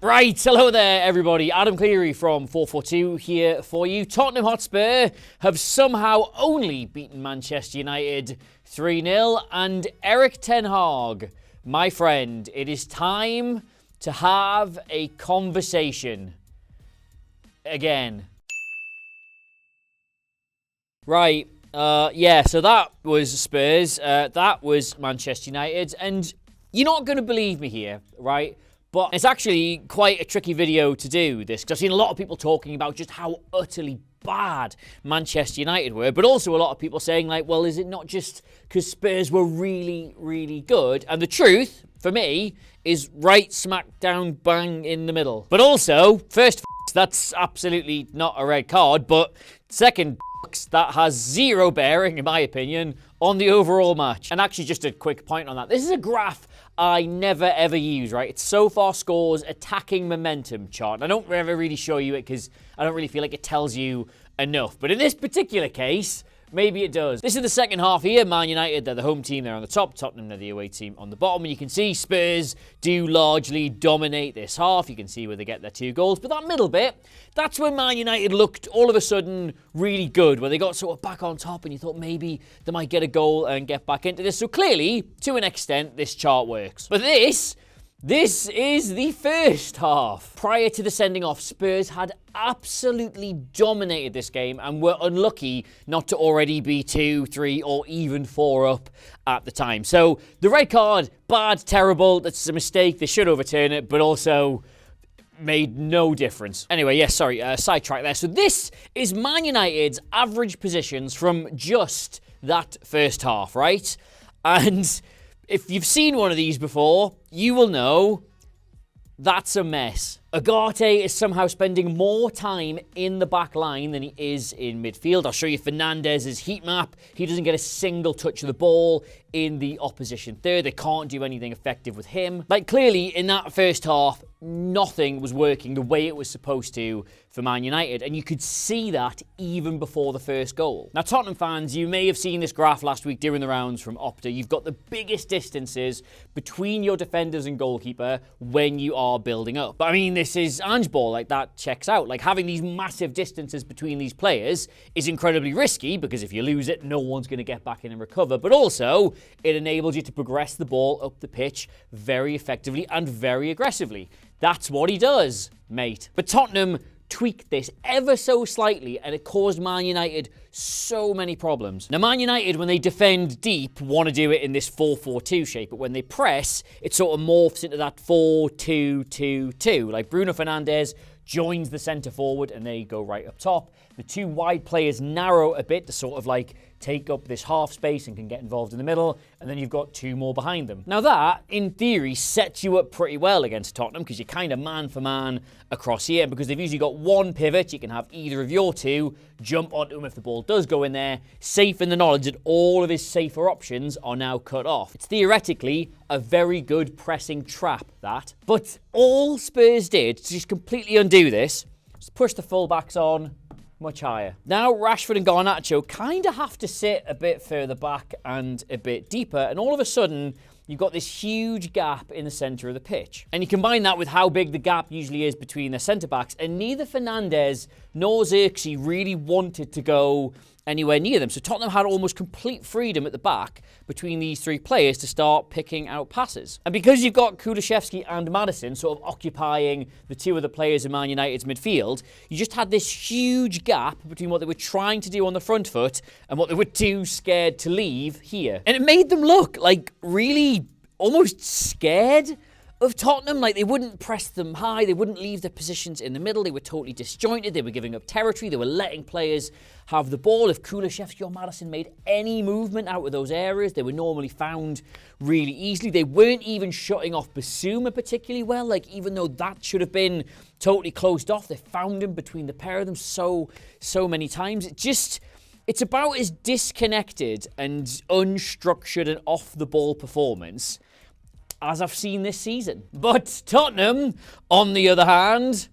Right, hello there everybody, Adam Clery from FourFourTwo here for you. Tottenham Hotspur have somehow only beaten Manchester United 3-0 and Erik ten Hag, my friend, it is time to have a conversation. Again. Right, so that was Spurs, that was Manchester United, and you're not going to believe me here, right? But it's actually quite a tricky video to do this, because I've seen a lot of people talking about just how utterly bad Manchester United were, but also a lot of people saying, like, well, is it not just because Spurs were really, really good? And the truth, for me, is right smack down bang in the middle. But also, first, that's absolutely not a red card, but second, that has zero bearing, in my opinion, on the overall match. And actually, just a quick point on that. This is a graph I never ever use, right? It's so far scores attacking momentum chart. And I don't ever really show you it because I don't really feel like it tells you enough. But in this particular case, maybe it does. This is the second half here. Man United, they're the home team, they're on the top. Tottenham, they're the away team on the bottom. And you can see Spurs do largely dominate this half. You can see where they get their 2 goals. But that middle bit, that's when Man United looked all of a sudden really good, where they got sort of back on top and you thought maybe they might get a goal and get back into this. So clearly, to an extent, this chart works. But this is the first half. Prior to the sending off, Spurs had absolutely dominated this game and were unlucky not to already be 2, 3, or even 4 up at the time. So the red card, bad, terrible, that's a mistake, they should overturn it, but also made no difference. Anyway, sidetrack there. So this is Man United's average positions from just that first half, right? And if you've seen one of these before, you will know that's a mess. 𝗕𝗫𝗧𝗏 is somehow spending more time in the back line than he is in midfield. I'll show you Fernandes' heat map. He doesn't get a single touch of the ball in the opposition third. They can't do anything effective with him. Like, clearly, in that first half, nothing was working the way it was supposed to for Man United, and you could see that even before the first goal. Now, Tottenham fans, you may have seen this graph last week during the rounds from Opta. You've got the biggest distances between your defenders and goalkeeper when you are building up. But I mean, this is Ange ball, like that checks out. Like, having these massive distances between these players is incredibly risky because if you lose it, no one's going to get back in and recover. But also, it enables you to progress the ball up the pitch very effectively and very aggressively. That's what he does, mate. But Tottenham tweaked this ever so slightly and it caused Man United so many problems. Now, Man United, when they defend deep, want to do it in this 4-4-2 shape, but when they press, it sort of morphs into that 4-2-2-2. Like, Bruno Fernandes joins the centre forward and they go right up top. The 2 wide players narrow a bit to sort of like take up this half space and can get involved in the middle, and then you've got 2 more behind them. Now that, in theory, sets you up pretty well against Tottenham because you're kind of man for man across here, because they've usually got 1 pivot. You can have either of your 2 jump onto him if the ball does go in there, safe in the knowledge that all of his safer options are now cut off. It's theoretically a very good pressing trap, that. But all Spurs did to just completely undo this was push the fullbacks on much higher. Now Rashford and Garnacho kind of have to sit a bit further back and a bit deeper, and all of a sudden you've got this huge gap in the centre of the pitch. And you combine that with how big the gap usually is between the centre-backs, and neither Fernandes nor 𝗕𝗓𝗓𝗍 really wanted to go anywhere near them. So Tottenham had almost complete freedom at the back between these 3 players to start picking out passes. And because you've got 𝗕𝗓𝗓𝗍𝗓 and Maddison sort of occupying the 2 other players in Man United's midfield, you just had this huge gap between what they were trying to do on the front foot and what they were too scared to leave here. And it made them look like really almost scared of Tottenham. Like, they wouldn't press them high, they wouldn't leave their positions in the middle, they were totally disjointed, they were giving up territory, they were letting players have the ball. If 𝗕𝗓𝗓𝗍𝗓 or Maddison made any movement out of those areas, they were normally found really easily. They weren't even shutting off Bissouma particularly well, like, even though that should have been totally closed off, they found him between the pair of them so many times. It's about as disconnected and unstructured and off-the-ball performance as I've seen this season. But Tottenham, on the other hand,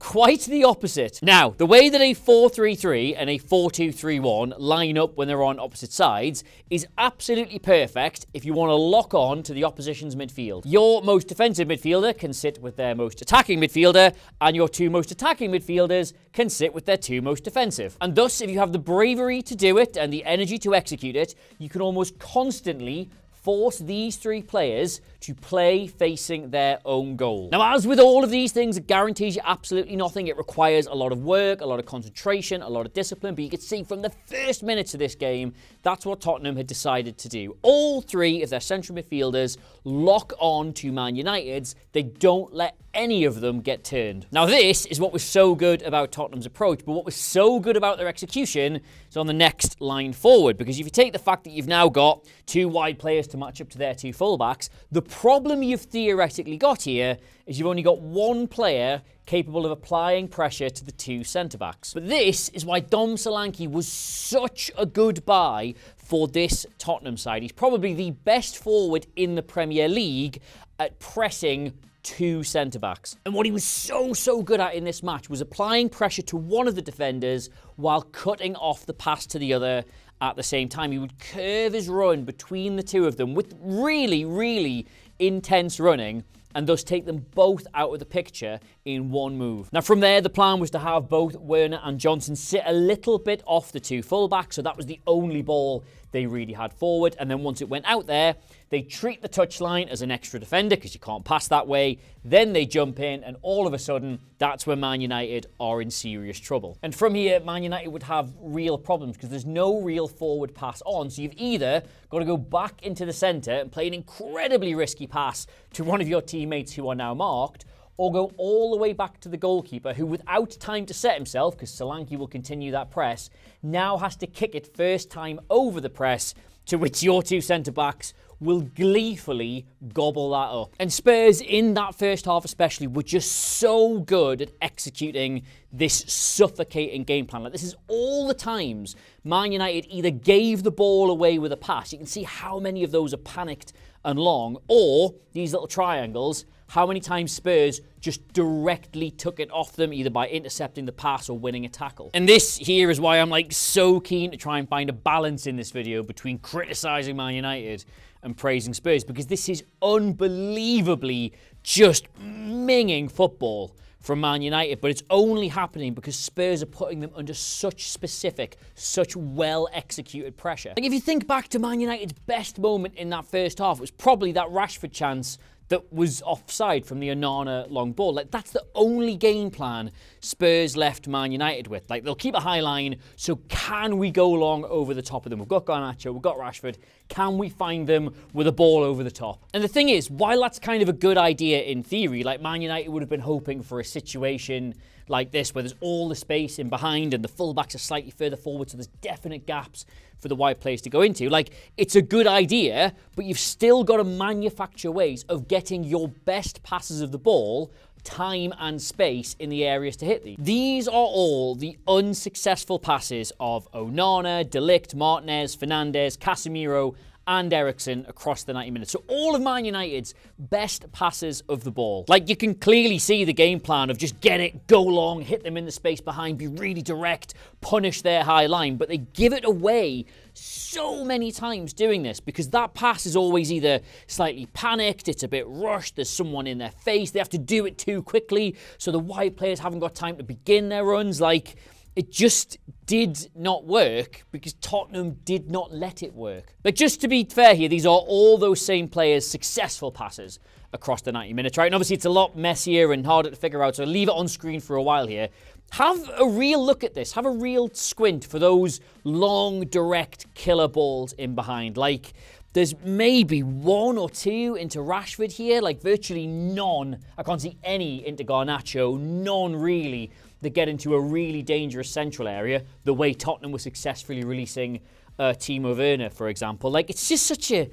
quite the opposite. Now, the way that a 4-3-3 and a 4-2-3-1 line up when they're on opposite sides is absolutely perfect if you want to lock on to the opposition's midfield. Your most defensive midfielder can sit with their most attacking midfielder, and your two most attacking midfielders can sit with their two most defensive. And thus, if you have the bravery to do it and the energy to execute it, you can almost constantly force these three players to play facing their own goal. Now, as with all of these things, it guarantees you absolutely nothing. It requires a lot of work, a lot of concentration, a lot of discipline, but you can see from the first minutes of this game, that's what Tottenham had decided to do. All three of their central midfielders lock on to Man United's. They don't let any of them get turned. Now, this is what was so good about Tottenham's approach, but what was so good about their execution is on the next line forward, because if you take the fact that you've now got two wide players to match up to their two fullbacks, the problem you've theoretically got here is you've only got one player capable of applying pressure to the two centre-backs. But this is why 𝗕𝗫𝗧𝗏 was such a good buy for this Tottenham side. He's probably the best forward in the Premier League at pressing two centre-backs. And what he was so good at in this match was applying pressure to one of the defenders while cutting off the pass to the other at the same time. He would curve his run between the two of them with really intense running, and thus take them both out of the picture in one move. Now, from there, the plan was to have both Werner and Johnson sit a little bit off the two fullbacks, so that was the only ball they really had forward. And then once it went out there, they treat the touchline as an extra defender because you can't pass that way. Then they jump in, and all of a sudden, that's where Man United are in serious trouble. And from here, Man United would have real problems because there's no real forward pass on. So you've either got to go back into the centre and play an incredibly risky pass to one of your teammates who are now marked, or go all the way back to the goalkeeper who, without time to set himself, because Solanke will continue that press, now has to kick it first time over the press, to which your two centre-backs will gleefully gobble that up. And Spurs, in that first half especially, were just so good at executing this suffocating game plan. Like, this is all the times Man United either gave the ball away with a pass. You can see how many of those are panicked and long, or these little triangles, how many times Spurs just directly took it off them, either by intercepting the pass or winning a tackle. And this here is why I'm like so keen to try and find a balance in this video between criticising Man United and praising Spurs, because this is unbelievably just minging football from Man United, but it's only happening because Spurs are putting them under such specific, such well-executed pressure. Like, if you think back to Man United's best moment in that first half, it was probably that Rashford chance that was offside from the Onana long ball. Like, that's the only game plan Spurs left Man United with. Like, they'll keep a high line, so can we go long over the top of them? We've got Garnacho, we've got Rashford. Can we find them with a ball over the top? And the thing is, while that's kind of a good idea in theory, like, Man United would have been hoping for a situation like this where there's all the space in behind and the fullbacks are slightly further forward, so there's definite gaps for the wide players to go into. Like, it's a good idea, but you've still got to manufacture ways of getting your best passes of the ball time and space in the areas to hit these. These are all the unsuccessful passes of Onana, De Ligt, Martinez, Fernandes, Casemiro, and Eriksen across the 90 minutes. So all of Man United's best passes of the ball. Like, you can clearly see the game plan of just get it, go long, hit them in the space behind, be really direct, punish their high line, but they give it away so many times doing this because that pass is always either slightly panicked, it's a bit rushed, there's someone in their face, they have to do it too quickly, so the wide players haven't got time to begin their runs. Like, it just did not work because Tottenham did not let it work. Like, just to be fair here, these are all those same players' successful passes across the 90 minutes, right? And obviously it's a lot messier and harder to figure out, so I'll leave it on screen for a while here. Have a real look at this. Have a real squint for those long, direct killer balls in behind. Like, there's maybe one or two into Rashford here, like virtually none. I can't see any into Garnacho, none really that get into a really dangerous central area, the way Tottenham was successfully releasing Timo Werner, for example. Like, it's just such a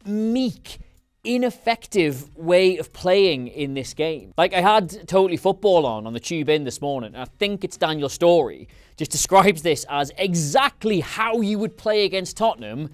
meek, ineffective way of playing in this game. Like, I had Totally Football on the tube in this morning, and I think it's Daniel Story just describes this as exactly how you would play against Tottenham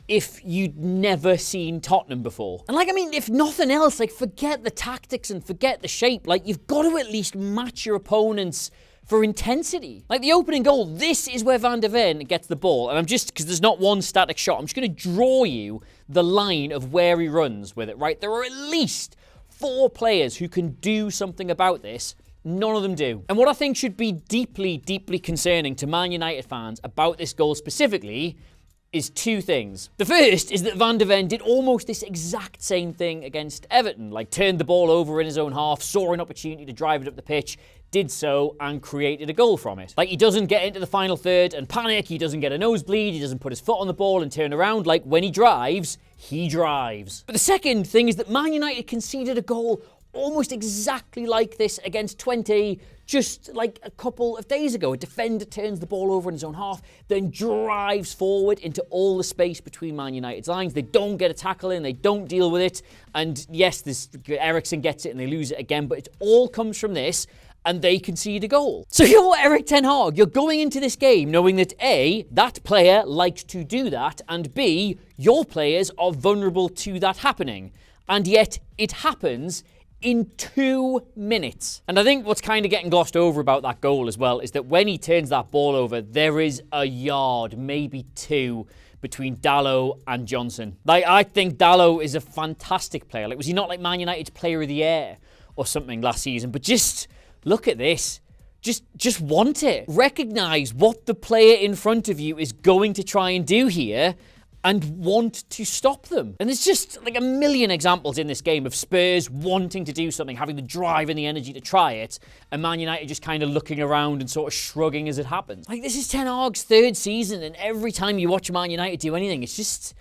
if you'd never seen Tottenham before. And like, I mean, if nothing else, like, forget the tactics and forget the shape. Like, you've got to at least match your opponents for intensity. Like the opening goal, this is where Van der Ven gets the ball. And I'm just, because there's not one static shot, I'm just going to draw you the line of where he runs with it, right? There are at least 4 players who can do something about this. None of them do. And what I think should be deeply, deeply concerning to Man United fans about this goal specifically is 2 things. The first is that Van der Ven did almost this exact same thing against Everton, like turned the ball over in his own half, saw an opportunity to drive it up the pitch, did so, and created a goal from it. Like, he doesn't get into the final third and panic, he doesn't get a nosebleed, he doesn't put his foot on the ball and turn around. Like, when he drives, he drives. But the second thing is that Man United conceded a goal almost exactly like this against Twente just like a couple of days ago. A defender turns the ball over in his own half, then drives forward into all the space between Man United's lines. They don't get a tackle in, they don't deal with it, and yes, Eriksen gets it and they lose it again, but it all comes from this, and they concede a goal. So you're Erik ten Hag, you're going into this game knowing that A, that player likes to do that, and B, your players are vulnerable to that happening. And yet, it happens in 2 minutes. And I think what's kind of getting glossed over about that goal as well is that when he turns that ball over, there is a yard, maybe 2, between Ďalo and Johnson. Like, I think Ďalo is a fantastic player. Like, was he not like Man United's player of the year or something last season? But just look at this. Just want it. Recognize what the player in front of you is going to try and do here and want to stop them. And there's just like a million examples in this game of Spurs wanting to do something, having the drive and the energy to try it, and Man United just kind of looking around and sort of shrugging as it happens. Like, this is Ten Hag's 3rd season, and every time you watch Man United do anything, it's just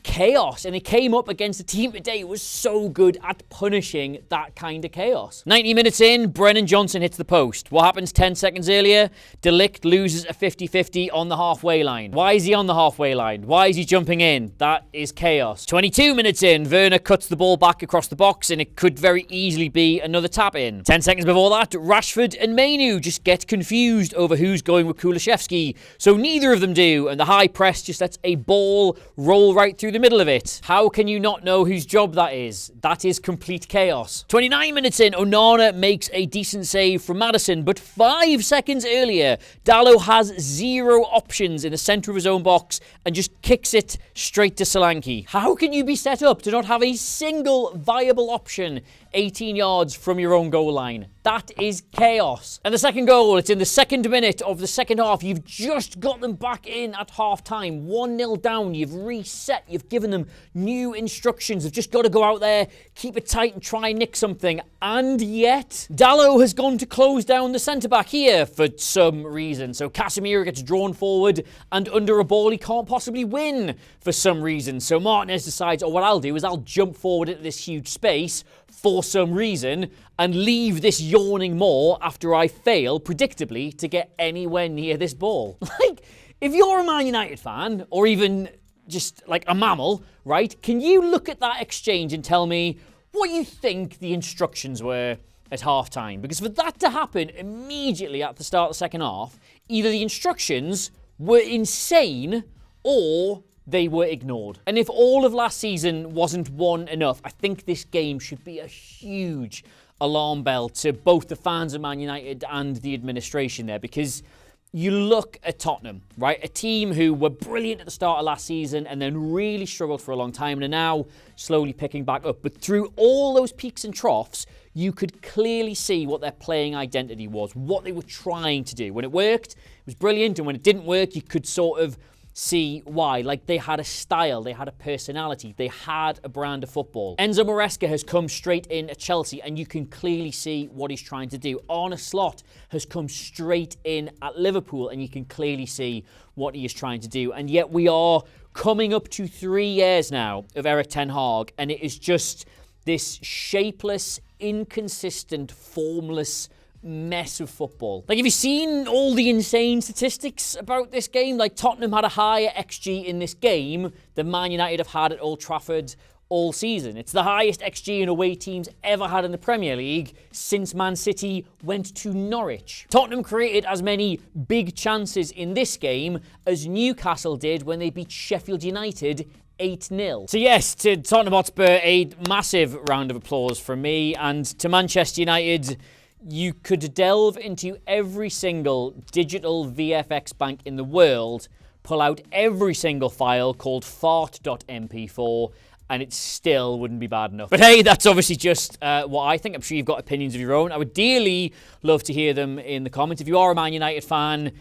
chaos. And they came up against a team today who was so good at punishing that kind of chaos. 90 minutes in, Brennan Johnson hits the post. What happens 10 seconds earlier? De Ligt loses a 50-50 on the halfway line. Why is he on the halfway line? Why is he jumping in? That is chaos. 22 minutes in, Werner cuts the ball back across the box, and it could very easily be another tap in. 10 seconds before that, Rashford and Mainu just get confused over who's going with Kulusevski, so neither of them do, and the high press just lets a ball roll right through the middle of it. How can you not know whose job that is? That is complete chaos. 29 minutes in, Onana makes a decent save from Maddison, but 5 seconds earlier, Ďalo has 0 options in the centre of his own box and just kicks it straight to Solanke. How can you be set up to not have a single viable option 18 yards from your own goal line? That is chaos. And the second goal, it's in the 2nd minute of the second half. You've just got them back in at half-time. 1-0 down. You've reset. You've given them new instructions. They've just got to go out there, keep it tight and try and nick something. And yet, Ďalo has gone to close down the centre-back here for some reason. So Casemiro gets drawn forward, and under a ball he can't possibly win for some reason. So Martinez decides, oh, what I'll do is I'll jump forward into this huge space for some reason and leave this yawning maw after I fail, predictably, to get anywhere near this ball. Like, if you're a Man United fan, or even just like a mammal, right, can you look at that exchange and tell me what you think the instructions were at half-time? Because for that to happen immediately at the start of the second half, either the instructions were insane or they were ignored. And if all of last season wasn't one enough, I think this game should be a huge alarm bell to both the fans of Man United and the administration there, because you look at Tottenham, right? A team who were brilliant at the start of last season and then really struggled for a long time and are now slowly picking back up. But through all those peaks and troughs, you could clearly see what their playing identity was, what they were trying to do. When it worked, it was brilliant, and when it didn't work, you could sort of see why. Like, they had a style, they had a personality, they had a brand of football. Enzo Maresca has come straight in at Chelsea, and you can clearly see what he's trying to do. Arne Slot has come straight in at Liverpool, and you can clearly see what he is trying to do. And yet we are coming up to 3 years now of Erik ten Hag, and it is just this shapeless, inconsistent, formless mess of football. Like, have you seen all the insane statistics about this game? Like, Tottenham had a higher XG in this game than Man United have had at Old Trafford all season. It's the highest XG in away teams ever had in the Premier League since Man City went to Norwich. Tottenham created as many big chances in this game as Newcastle did when they beat Sheffield United 8-0. So yes, to Tottenham Hotspur, a massive round of applause from me, and to Manchester United, you could delve into every single digital VFX bank in the world, pull out every single file called fart.mp4, and it still wouldn't be bad enough. But hey, that's obviously just what I think. I'm sure you've got opinions of your own. I would dearly love to hear them in the comments. If you are a Man United fan,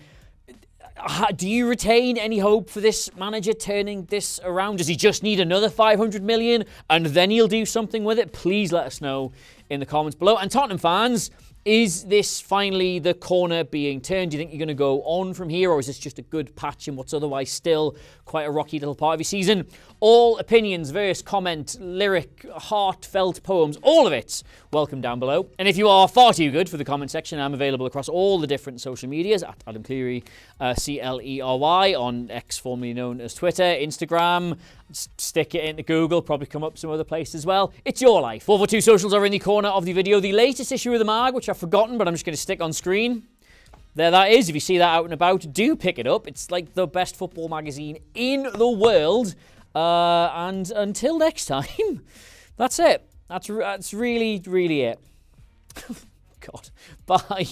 do you retain any hope for this manager turning this around? Does he just need another 500 million and then he'll do something with it? Please let us know in the comments below. And Tottenham fans, is this finally the corner being turned? Do you think you're going to go on from here, or is this just a good patch in what's otherwise still quite a rocky little part of your season? All opinions, verse, comment, lyric, heartfelt poems, all of it, welcome down below. And if you are far too good for the comment section, I'm available across all the different social medias at Adam Clery, Clery, on X, formerly known as Twitter, Instagram. Stick it into Google, probably come up some other place as well. It's your life. 442 socials are in the corner of the video. The latest issue of the mag, which I've forgotten, but I'm just going to stick on screen. There that is. If you see that out and about, do pick it up. It's like the best football magazine in the world. And until next time, that's it. That's really, really it. God. Bye.